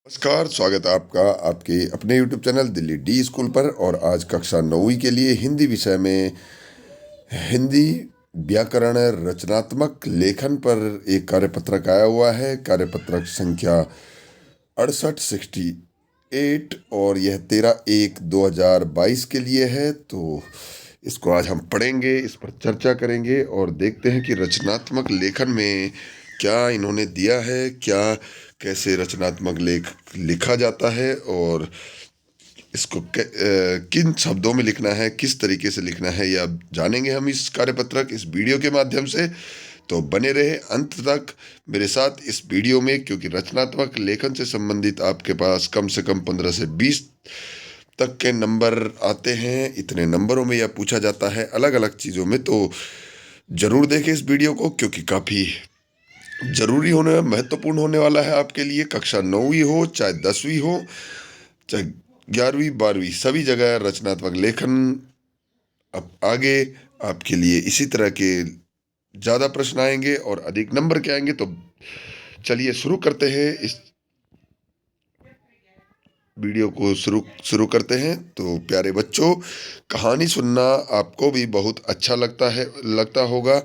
नमस्कार, स्वागत है आपका आपके अपने YouTube channel Delhi D school पर। और आज कक्षा 9वीं के लिए हिंदी विषय में हिंदी व्याकरण रचनात्मक लेखन पर एक कार्यपत्रक आया हुआ है। कार्यपत्रक संख्या 6868 और यह 13/1/2022 के लिए है। तो इसको आज हम पढ़ेंगे, इस पर चर्चा करेंगे और देखते हैं कि रचनात्मक लेखन में क्या इन्होंने दिया है, क्या कैसे रचनात्मक लेख लिखा जाता है और इसको किन शब्दों में लिखना है, किस तरीके से लिखना है, यह जानेंगे हम इस कार्यपत्रक इस वीडियो के माध्यम से। तो बने रहे अंत तक मेरे साथ इस वीडियो में, क्योंकि रचनात्मक लेखन से संबंधित आपके पास कम से कम 15 से 20 तक के नंबर आते हैं। इतने नंबरों में यह पूछा जाता है अलग अलग चीज़ों में। तो ज़रूर देखें इस वीडियो को, क्योंकि काफ़ी ज़रूरी होने महत्वपूर्ण होने वाला है आपके लिए। कक्षा 9वीं हो चाहे 10वीं हो चाहे 11वीं 12वीं, सभी जगह रचनात्मक लेखन अब आगे आपके लिए इसी तरह के ज़्यादा प्रश्न आएंगे और अधिक नंबर के आएंगे। तो चलिए शुरू करते हैं, इस वीडियो को शुरू करते हैं। तो प्यारे बच्चों, कहानी सुनना आपको भी बहुत अच्छा लगता होगा।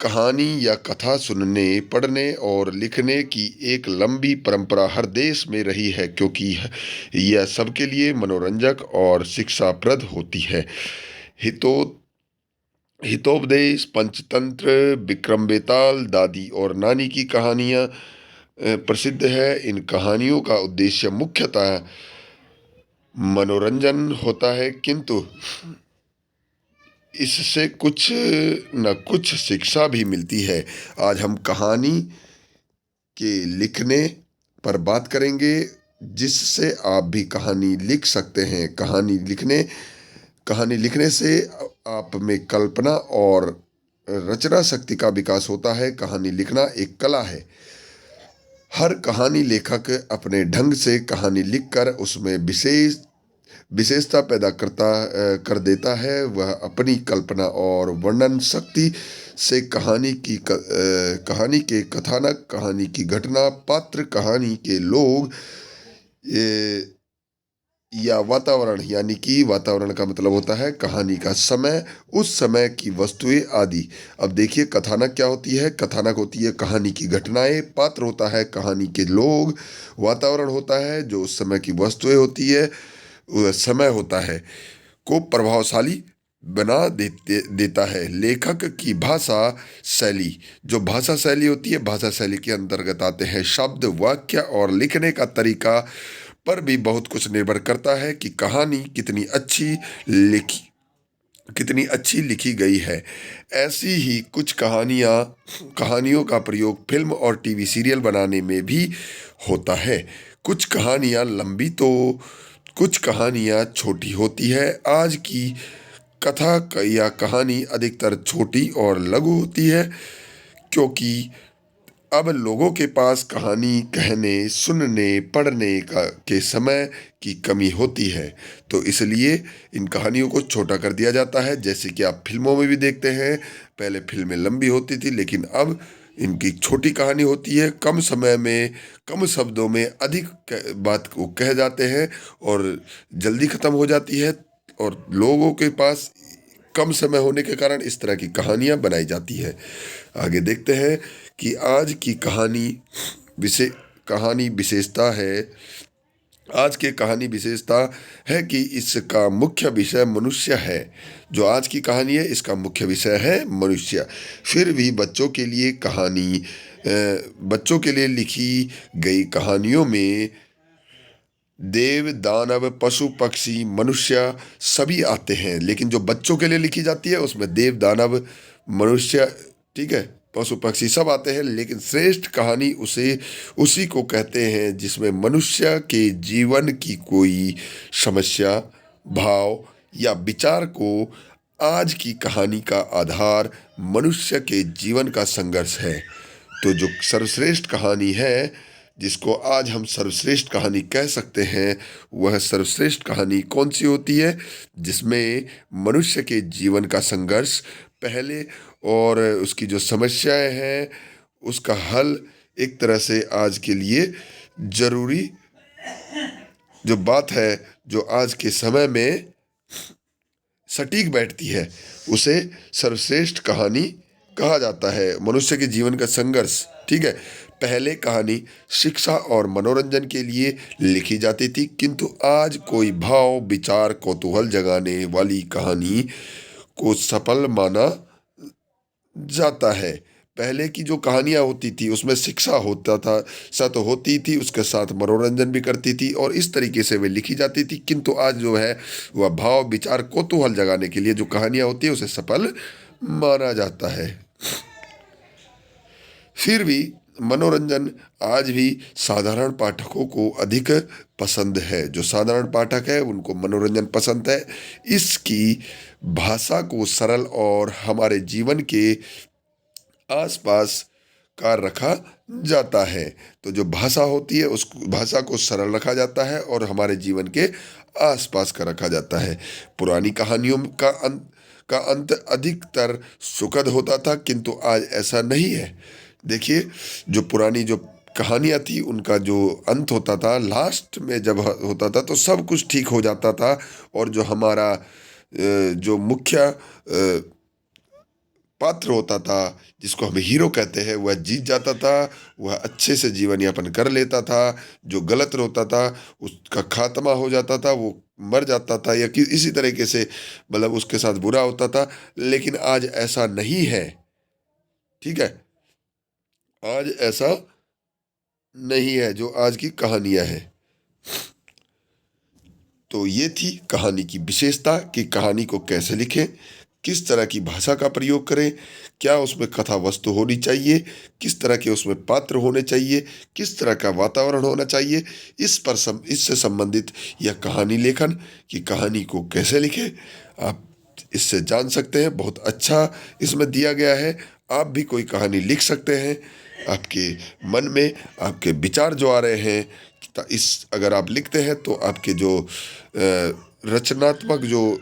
कहानी या कथा सुनने, पढ़ने और लिखने की एक लंबी परंपरा हर देश में रही है, क्योंकि यह सबके लिए मनोरंजक और शिक्षाप्रद होती है। हितो हितोपदेश, पंचतंत्र, विक्रम बेताल, दादी और नानी की कहानियाँ प्रसिद्ध है। इन कहानियों का उद्देश्य मुख्यतः मनोरंजन होता है, किंतु इससे कुछ न कुछ शिक्षा भी मिलती है। आज हम कहानी के लिखने पर बात करेंगे, जिससे आप भी कहानी लिख सकते हैं। कहानी लिखने से आप में कल्पना और रचना शक्ति का विकास होता है। कहानी लिखना एक कला है। हर कहानी लेखक अपने ढंग से कहानी लिखकर उसमें विशेषता पैदा कर देता है। वह अपनी कल्पना और वर्णन शक्ति से कहानी के कथानक, कहानी की घटना, पात्र, कहानी के लोग या वातावरण, यानी कि वातावरण का मतलब होता है कहानी का समय, उस समय की वस्तुएं आदि। अब देखिए, कथानक क्या होती है। कथानक होती है कहानी की घटनाएं, पात्र होता है कहानी के लोग, वातावरण होता है जो उस समय की वस्तुएं होती है, वह समय होता है को प्रभावशाली बना देता है। लेखक की भाषा शैली, जो भाषा शैली होती है, भाषा शैली के अंतर्गत आते हैं शब्द, वाक्य और लिखने का तरीका पर भी बहुत कुछ निर्भर करता है कि कहानी कितनी अच्छी लिखी गई है। ऐसी ही कुछ कहानियों का प्रयोग फिल्म और टीवी सीरियल बनाने में भी होता है। कुछ कहानियाँ लंबी तो कुछ कहानियाँ छोटी होती है। आज की कथा या कहानी अधिकतर छोटी और लघु होती है, क्योंकि अब लोगों के पास कहानी कहने, सुनने, पढ़ने के समय की कमी होती है। तो इसलिए इन कहानियों को छोटा कर दिया जाता है। जैसे कि आप फिल्मों में भी देखते हैं, पहले फिल्में लंबी होती थी, लेकिन अब इनकी छोटी कहानी होती है। कम समय में, कम शब्दों में अधिक बात को कह जाते हैं और जल्दी ख़त्म हो जाती है। और लोगों के पास कम समय होने के कारण इस तरह की कहानियाँ बनाई जाती है। आगे देखते हैं कि आज की कहानी विशेषता है। आज की कहानी विशेषता है कि इसका मुख्य विषय मनुष्य है। जो आज की कहानी है, इसका मुख्य विषय है मनुष्य। फिर भी बच्चों के लिए लिखी गई कहानियों में देव, दानव, पशु, पक्षी, मनुष्य सभी आते हैं। लेकिन जो बच्चों के लिए लिखी जाती है, उसमें देव, दानव, मनुष्य, ठीक है, पशु पक्षी सब आते हैं। लेकिन श्रेष्ठ कहानी उसी को कहते हैं जिसमें मनुष्य के जीवन की कोई समस्या, भाव या विचार को। आज की कहानी का आधार मनुष्य के जीवन का संघर्ष है। तो जो सर्वश्रेष्ठ कहानी है, जिसको आज हम सर्वश्रेष्ठ कहानी कह सकते हैं, वह सर्वश्रेष्ठ कहानी कौन सी होती है? जिसमें मनुष्य के जीवन का संघर्ष पहले और उसकी जो समस्याएं हैं, उसका हल एक तरह से आज के लिए जरूरी जो बात है जो आज के समय में सटीक बैठती है उसे सर्वश्रेष्ठ कहानी कहा जाता है। मनुष्य के जीवन का संघर्ष, ठीक है। पहले कहानी शिक्षा और मनोरंजन के लिए लिखी जाती थी, किंतु आज कोई भाव, विचार, कौतूहल जगाने वाली कहानी को सफल माना जाता है। पहले की जो कहानियाँ होती थी उसमें शिक्षा होता था, सत होती थी, उसके साथ मनोरंजन भी करती थी और इस तरीके से वे लिखी जाती थी। किंतु आज जो है वह भाव, विचार, कौतूहल जगाने के लिए जो कहानियाँ होती है उसे सफल माना जाता है। फिर भी मनोरंजन आज भी साधारण पाठकों को अधिक पसंद है। जो साधारण पाठक है उनको मनोरंजन पसंद है। इसकी भाषा को सरल और हमारे जीवन के आसपास का रखा जाता है। तो जो भाषा होती है उस भाषा को सरल रखा जाता है और हमारे जीवन के आसपास का रखा जाता है। पुरानी कहानियों का अंत अधिकतर सुखद होता था, किंतु आज ऐसा नहीं है। देखिए, जो पुरानी जो कहानियाँ थी उनका जो अंत होता था, लास्ट में जब होता था तो सब कुछ ठीक हो जाता था और जो हमारा जो मुख्य पात्र होता था, जिसको हम हीरो कहते हैं, वह जीत जाता था, वह अच्छे से जीवन यापन कर लेता था। जो गलत होता था उसका खात्मा हो जाता था, वो मर जाता था या इसी तरीके से मतलब उसके साथ बुरा होता था। लेकिन आज ऐसा नहीं है, ठीक है। आज ऐसा नहीं है जो आज की कहानियां हैं। तो ये थी कहानी की विशेषता कि कहानी को कैसे लिखें, किस तरह की भाषा का प्रयोग करें, क्या उसमें कथा वस्तु होनी चाहिए, किस तरह के उसमें पात्र होने चाहिए, किस तरह का वातावरण होना चाहिए। इससे संबंधित यह कहानी लेखन की कहानी को कैसे लिखें आप इससे जान सकते हैं। बहुत अच्छा इसमें दिया गया है। आप भी कोई कहानी लिख सकते हैं। आपके मन में आपके विचार जो आ रहे हैं, अगर आप लिखते हैं तो आपके जो रचनात्मक जो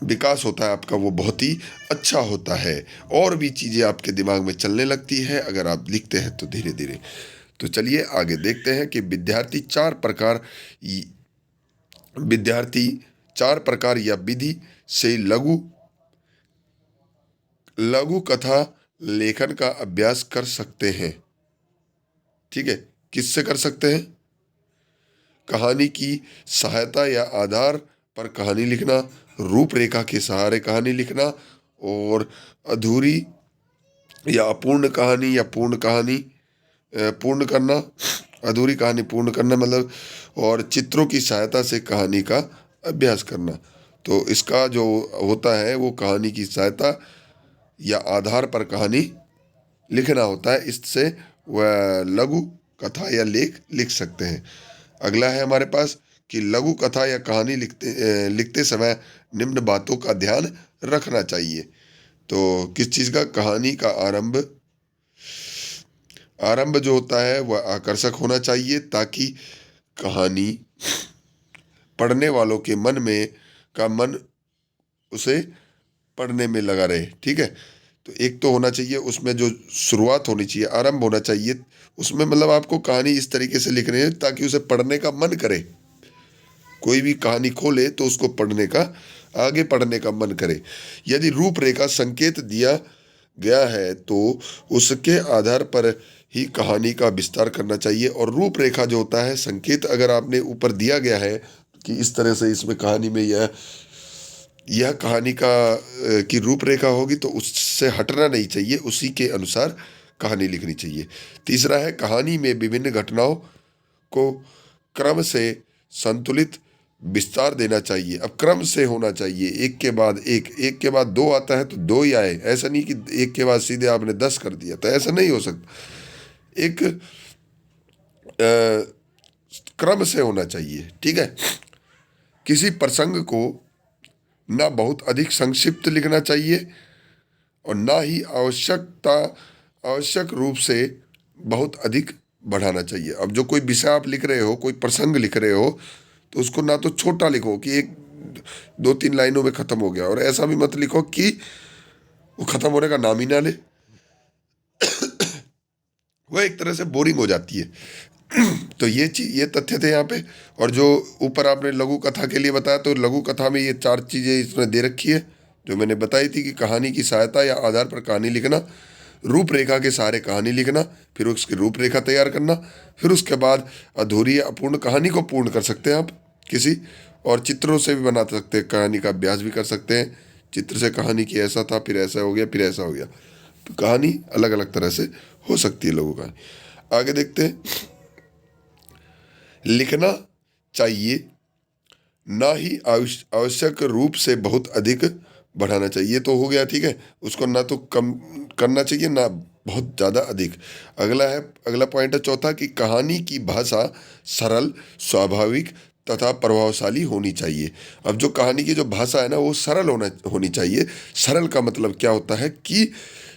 विकास होता है आपका, वो बहुत ही अच्छा होता है और भी चीज़ें आपके दिमाग में चलने लगती है अगर आप लिखते हैं तो धीरे धीरे। तो चलिए आगे देखते हैं कि विद्यार्थी चार प्रकार या विधि से लघु कथा लेखन का अभ्यास कर सकते हैं। ठीक है, किससे कर सकते हैं? कहानी की सहायता या आधार पर कहानी लिखना, रूपरेखा के सहारे कहानी लिखना, और अधूरी या अपूर्ण कहानी या पूर्ण कहानी पूर्ण करना, अधूरी कहानी पूर्ण करना मतलब, और चित्रों की सहायता से कहानी का अभ्यास करना। तो इसका जो होता है वो कहानी की सहायता या आधार पर कहानी लिखना होता है। इससे वह लघु कथा या लेख लिख सकते हैं। अगला है हमारे पास कि लघु कथा या कहानी लिखते समय निम्न बातों का ध्यान रखना चाहिए। तो किस चीज़ का? कहानी का आरंभ जो होता है वह आकर्षक होना चाहिए ताकि कहानी पढ़ने वालों के मन उसे पढ़ने में लगा रहे। ठीक है, तो एक तो होना चाहिए उसमें जो शुरुआत होनी चाहिए, आरंभ होना चाहिए उसमें, मतलब आपको कहानी इस तरीके से लिखनी है ताकि उसे पढ़ने का मन करे। कोई भी कहानी खोले तो उसको आगे पढ़ने का मन करे। यदि रूपरेखा संकेत दिया गया है तो उसके आधार पर ही कहानी का विस्तार करना चाहिए। और रूपरेखा जो होता है, संकेत अगर आपने ऊपर दिया गया है कि इस तरह से इसमें कहानी में यह कहानी की रूपरेखा होगी, तो उससे हटना नहीं चाहिए, उसी के अनुसार कहानी लिखनी चाहिए। तीसरा है कहानी में विभिन्न घटनाओं को क्रम से संतुलित विस्तार देना चाहिए। अब क्रम से होना चाहिए, एक के बाद एक के बाद दो आता है तो दो ही आए, ऐसा नहीं कि एक के बाद सीधे आपने 10 कर दिया, तो ऐसा नहीं हो सकता। एक क्रम से होना चाहिए। ठीक है, किसी प्रसंग को ना बहुत अधिक संक्षिप्त लिखना चाहिए और ना ही आवश्यक रूप से बहुत अधिक बढ़ाना चाहिए। अब जो कोई विषय आप लिख रहे हो, कोई प्रसंग लिख रहे हो, तो उसको ना तो छोटा लिखो कि 1-2-3 लाइनों में ख़त्म हो गया, और ऐसा भी मत लिखो कि वो ख़त्म होने का नाम ही ना ले। वह एक तरह से बोरिंग हो जाती है। तो ये तथ्य थे यहाँ पे। और जो ऊपर आपने लघु कथा के लिए बताया, तो लघु कथा में ये 4 चीज़ें इसमें दे रखी है जो मैंने बताई थी कि कहानी की सहायता या आधार पर कहानी लिखना, रूपरेखा के सहारे कहानी लिखना, फिर उसकी रूपरेखा तैयार करना, फिर उसके बाद अधूरी या अपूर्ण कहानी को पूर्ण कर सकते हैं आप किसी, और चित्रों से भी बना सकते हैं, कहानी का अभ्यास भी कर सकते हैं। चित्र से कहानी की ऐसा था, फिर ऐसा हो गया, फिर ऐसा हो गया। तो कहानी अलग अलग तरह से हो सकती है लोगों का। आगे देखते हैं। लिखना चाहिए, ना ही आवश्यक रूप से बहुत अधिक बढ़ाना चाहिए। तो हो गया, ठीक है। उसको ना तो कम करना चाहिए, ना बहुत ज़्यादा अधिक। अगला पॉइंट है चौथा, कि कहानी की भाषा सरल, स्वाभाविक तथा प्रभावशाली होनी चाहिए। अब जो कहानी की जो भाषा है ना, वो सरल होनी चाहिए। सरल का मतलब क्या होता है कि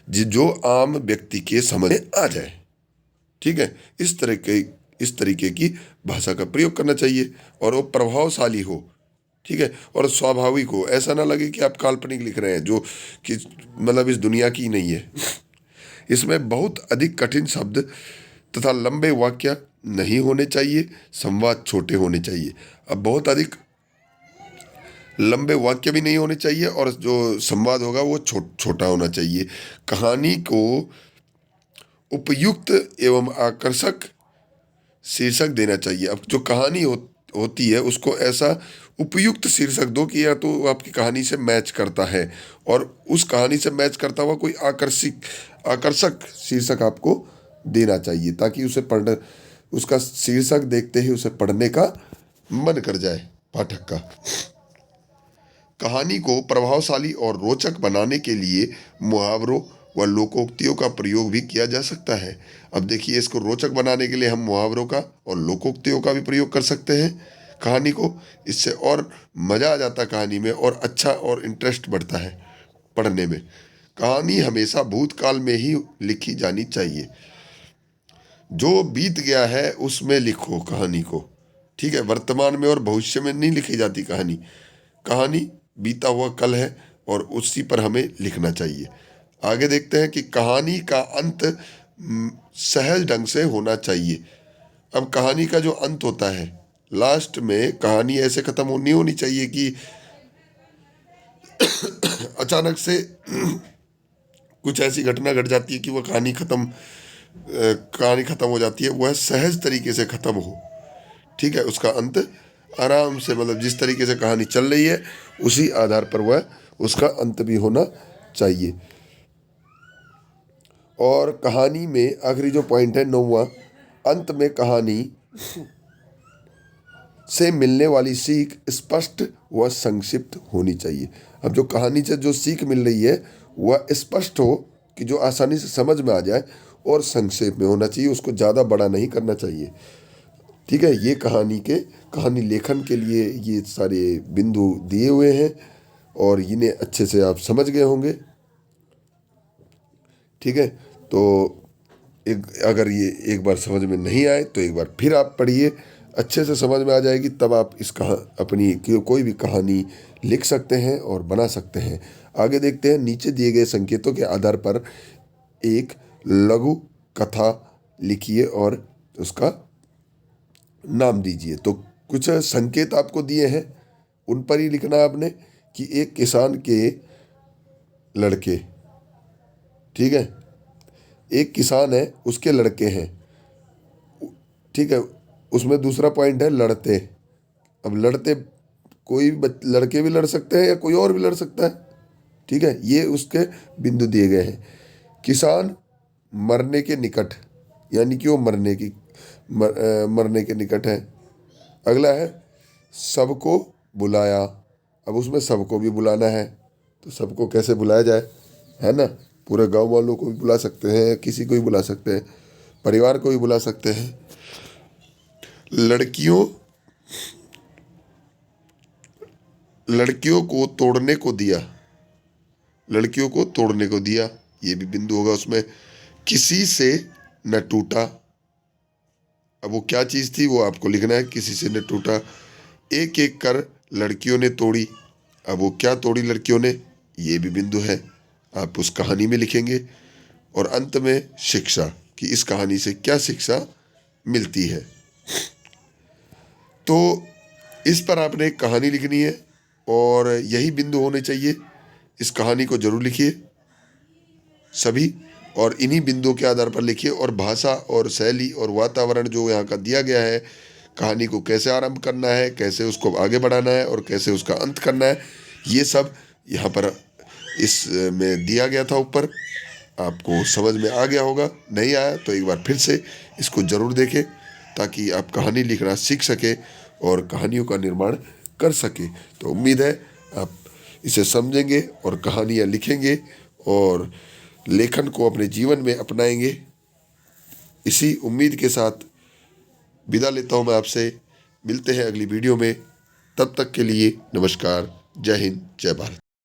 जो आम व्यक्ति के समझ में आ जाए, ठीक है। इस तरीके की भाषा का प्रयोग करना चाहिए, और वो प्रभावशाली हो, ठीक है, और स्वाभाविक हो। ऐसा ना लगे कि आप काल्पनिक लिख रहे हैं जो कि मतलब इस दुनिया की नहीं है। इसमें बहुत अधिक कठिन शब्द तथा लंबे वाक्य नहीं होने चाहिए। संवाद छोटे होने चाहिए। अब बहुत अधिक लंबे वाक्य भी नहीं होने चाहिए, और जो संवाद होगा वो छोटा होना चाहिए। कहानी को उपयुक्त एवं आकर्षक शीर्षक देना चाहिए। अब जो कहानी होती है उसको ऐसा उपयुक्त शीर्षक दो कि या तो आपकी कहानी से मैच करता है, और उस कहानी से मैच करता हुआ कोई आकर्षक शीर्षक आपको देना चाहिए, ताकि उसे पढ़ने, उसका शीर्षक देखते ही उसे पढ़ने का मन कर जाए पाठक का। कहानी को प्रभावशाली और रोचक बनाने के लिए मुहावरों व लोकोक्तियों का प्रयोग भी किया जा सकता है। अब देखिए, इसको रोचक बनाने के लिए हम मुहावरों का और लोकोक्तियों का भी प्रयोग कर सकते हैं कहानी को। इससे और मज़ा आ जाता है कहानी में, और अच्छा और इंटरेस्ट बढ़ता है पढ़ने में। कहानी हमेशा भूतकाल में ही लिखी जानी चाहिए। जो बीत गया है उसमें लिखो कहानी को, ठीक है। वर्तमान में और भविष्य में नहीं लिखी जाती कहानी। कहानी बीता हुआ कल है, और उसी पर हमें लिखना चाहिए। आगे देखते हैं कि कहानी का अंत सहज ढंग से होना चाहिए। अब कहानी का जो अंत होता है, लास्ट में कहानी ऐसे खत्म नहीं होनी चाहिए कि अचानक से कुछ ऐसी घटना घट जाती है कि वह कहानी खत्म हो जाती है। वह सहज तरीके से खत्म हो, ठीक है। उसका अंत आराम से, मतलब जिस तरीके से कहानी चल रही है उसी आधार पर वह उसका अंत भी होना चाहिए। और कहानी में आखिरी जो पॉइंट है 9वां, अंत में कहानी से मिलने वाली सीख स्पष्ट व संक्षिप्त होनी चाहिए। अब जो कहानी से जो सीख मिल रही है वह स्पष्ट हो, कि जो आसानी से समझ में आ जाए, और संक्षेप में होना चाहिए। उसको ज़्यादा बड़ा नहीं करना चाहिए, ठीक है। ये कहानी लेखन के लिए ये सारे बिंदु दिए हुए हैं, और इन्हें अच्छे से आप समझ गए होंगे, ठीक है। तो अगर ये एक बार समझ में नहीं आए तो एक बार फिर आप पढ़िए, अच्छे से समझ में आ जाएगी। तब आप अपनी कोई भी कहानी लिख सकते हैं और बना सकते हैं। आगे देखते हैं। नीचे दिए गए संकेतों के आधार पर एक लघु कथा लिखिए और उसका नाम दीजिए। तो कुछ संकेत आपको दिए हैं, उन पर ही लिखना आपने, कि एक किसान के लड़के, ठीक है, एक किसान है उसके लड़के हैं, ठीक है। उसमें दूसरा पॉइंट है लड़ते। अब लड़ते कोई लड़के भी लड़ सकते हैं या कोई और भी लड़ सकता है, ठीक है। ये उसके बिंदु दिए गए हैं। किसान मरने के निकट, यानी कि वो मरने के निकट है। अगला है सबको बुलाया। अब उसमें सबको भी बुलाना है, तो सबको कैसे बुलाया जाए, है ना। पूरे गांव वालों को भी बुला सकते हैं, किसी को भी बुला सकते हैं, परिवार को भी बुला सकते हैं। लड़कियों को तोड़ने को दिया, लड़कियों को तोड़ने को दिया, ये भी बिंदु होगा उसमें। किसी से न टूटा। अब वो क्या चीज़ थी वो आपको लिखना है, किसी से न टूटा। एक एक कर लड़कियों ने तोड़ी। अब वो क्या तोड़ी लड़कियों ने, ये भी बिंदु है, आप उस कहानी में लिखेंगे। और अंत में शिक्षा, कि इस कहानी से क्या शिक्षा मिलती है। तो इस पर आपने एक कहानी लिखनी है और यही बिंदु होने चाहिए। इस कहानी को जरूर लिखिए सभी, और इन्हीं बिंदुओं के आधार पर लिखिए। और भाषा और शैली और वातावरण जो यहाँ का दिया गया है, कहानी को कैसे आरंभ करना है, कैसे उसको आगे बढ़ाना है और कैसे उसका अंत करना है, ये सब यहाँ पर इस में दिया गया था ऊपर। आपको समझ में आ गया होगा, नहीं आया तो एक बार फिर से इसको ज़रूर देखें ताकि आप कहानी लिखना सीख सके और कहानियों का निर्माण कर सके। तो उम्मीद है आप इसे समझेंगे और कहानियाँ लिखेंगे और लेखन को अपने जीवन में अपनाएंगे। इसी उम्मीद के साथ विदा लेता हूँ मैं आपसे। मिलते हैं अगली वीडियो में, तब तक के लिए नमस्कार। जय हिंद, जय भारत।